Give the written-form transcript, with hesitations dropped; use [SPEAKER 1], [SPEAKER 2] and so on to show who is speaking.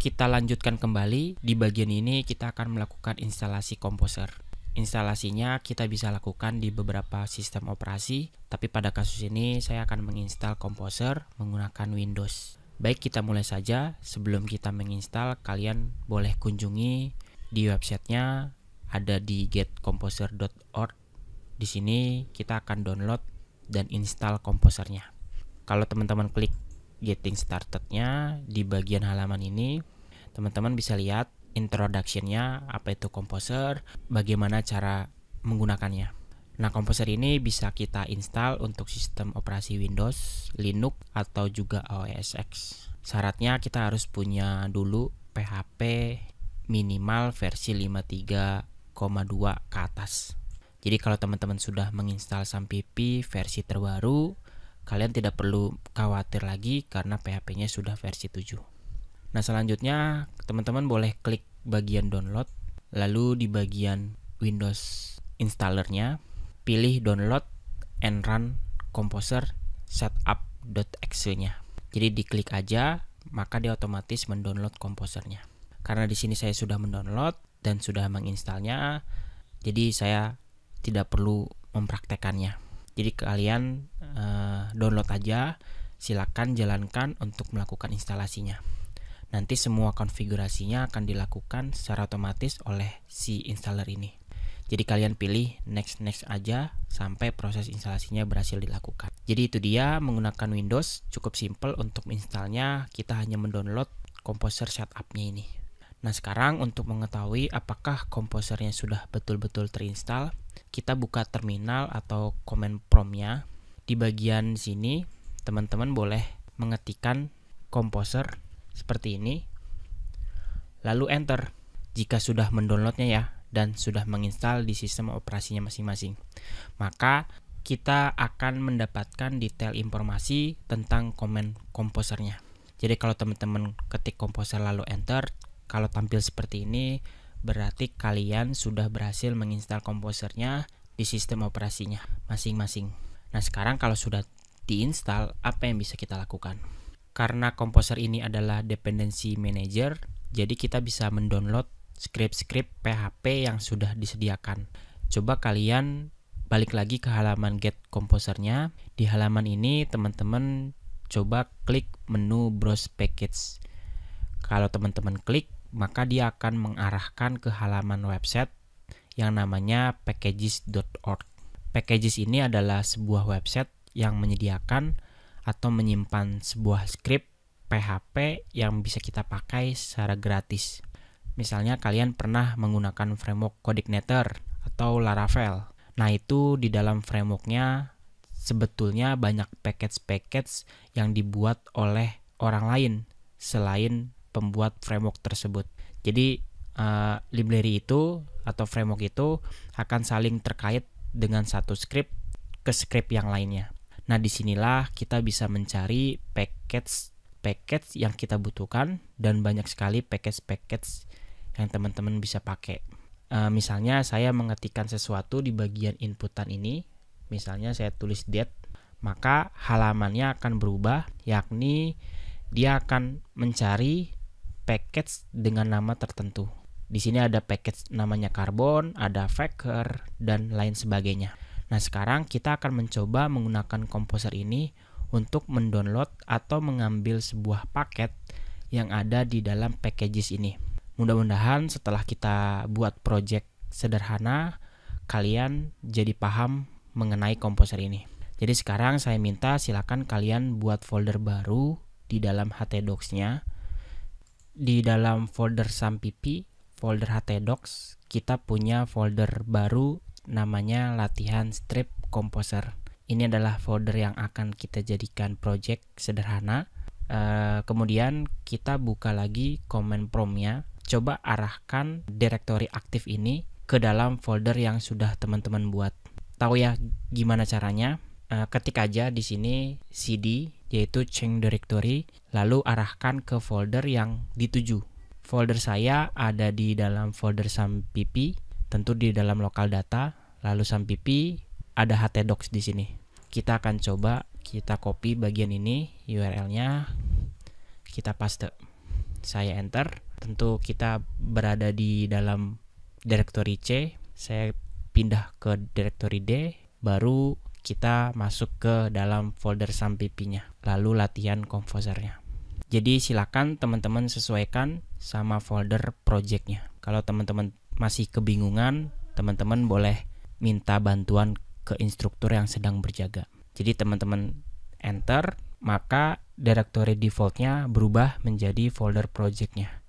[SPEAKER 1] Kita lanjutkan kembali. Di bagian ini kita akan melakukan instalasi Composer. Instalasinya kita bisa lakukan di beberapa sistem operasi, tapi pada kasus ini saya akan menginstal Composer menggunakan Windows. Baik, kita mulai saja. Sebelum kita menginstal, kalian boleh kunjungi di websitenya, ada di getcomposer.org. Di sini kita akan download dan install Composernya. Kalau teman-teman klik Getting Started-nya di bagian halaman ini, teman-teman bisa lihat introduction-nya, apa itu Composer, bagaimana cara menggunakannya. Nah, Composer ini bisa kita install untuk sistem operasi Windows, Linux, atau juga OS X. Syaratnya kita harus punya dulu PHP minimal versi 53,2 ke atas. Jadi kalau teman-teman sudah menginstal SAMPP versi terbaru, kalian tidak perlu khawatir lagi karena PHP-nya sudah versi 7. Nah, selanjutnya teman-teman boleh klik bagian download, lalu di bagian Windows installernya pilih download and run Composer setup.exe-nya. Jadi diklik aja, maka dia otomatis mendownload Composernya. Karena di sini saya sudah mendownload dan sudah menginstalnya, jadi saya tidak perlu mempraktekannya. Jadi kalian download aja, silakan jalankan untuk melakukan instalasinya. Nanti semua konfigurasinya akan dilakukan secara otomatis oleh si installer ini. Jadi kalian pilih next aja sampai proses instalasinya berhasil dilakukan. Jadi itu dia, menggunakan Windows cukup simple untuk installnya. Kita hanya mendownload Composer setup-nya ini. Nah, sekarang untuk mengetahui apakah Composernya sudah betul-betul terinstall, kita buka terminal atau command prompt-nya. Di bagian sini teman-teman boleh mengetikkan Composer seperti ini, lalu enter jika sudah mendownloadnya ya dan sudah menginstal di sistem operasinya masing-masing. Maka kita akan mendapatkan detail informasi tentang command Composernya. Jadi kalau teman-teman ketik Composer lalu enter, kalau tampil seperti ini berarti kalian sudah berhasil menginstal Composernya di sistem operasinya masing-masing. Nah, sekarang kalau sudah diinstal, apa yang bisa kita lakukan? Karena Composer ini adalah dependency manager, jadi kita bisa mendownload script-script PHP yang sudah disediakan. Coba kalian balik lagi ke halaman Get Composer-nya. Di halaman ini teman-teman coba klik menu Browse Package. Kalau teman-teman klik, maka dia akan mengarahkan ke halaman website yang namanya packages.org. Packages ini adalah sebuah website yang menyediakan atau menyimpan sebuah script PHP yang bisa kita pakai secara gratis. Misalnya kalian pernah menggunakan framework CodeIgniter atau Laravel. Nah, itu di dalam frameworknya sebetulnya banyak package-package yang dibuat oleh orang lain selain pembuat framework tersebut. Jadi library itu atau framework itu akan saling terkait dengan satu script ke script yang lainnya. Nah, disinilah kita bisa mencari package yang kita butuhkan, dan banyak sekali package yang teman-teman bisa pakai. Misalnya saya mengetikkan sesuatu di bagian inputan ini, misalnya saya tulis date, maka halamannya akan berubah, yakni dia akan mencari package dengan nama tertentu. Di sini ada package namanya Carbon, ada Packer, dan lain sebagainya. Nah, sekarang kita akan mencoba menggunakan Composer ini untuk mendownload atau mengambil sebuah paket yang ada di dalam packages ini. Mudah-mudahan setelah kita buat project sederhana, kalian jadi paham mengenai Composer ini. Jadi sekarang saya minta silakan kalian buat folder baru di dalam htdocs-nya. Di dalam folder SAMPP, folder htdocs, kita punya folder baru namanya latihan strip Composer. Ini adalah folder yang akan kita jadikan project sederhana. Kemudian kita buka lagi command prompt-nya. Coba arahkan direktori aktif ini ke dalam folder yang sudah teman-teman buat. Tahu ya gimana caranya? Ketik aja di sini cd, yaitu change directory, lalu arahkan ke folder yang dituju. Folder saya ada di dalam folder SAMPP, tentu di dalam local data, lalu SAMPP, ada htdocs di sini. Kita akan coba kita copy bagian ini, URL-nya kita paste. Saya enter. Tentu kita berada di dalam directory C. Saya pindah ke directory D. Baru kita masuk ke dalam folder SAMPP-nya. Lalu latihan komposernya. Jadi silakan teman-teman sesuaikan sama folder project-nya. Kalau teman-teman masih kebingungan, teman-teman boleh minta bantuan ke instruktur yang sedang berjaga. Jadi teman-teman enter, maka directory default-nya berubah menjadi folder project-nya.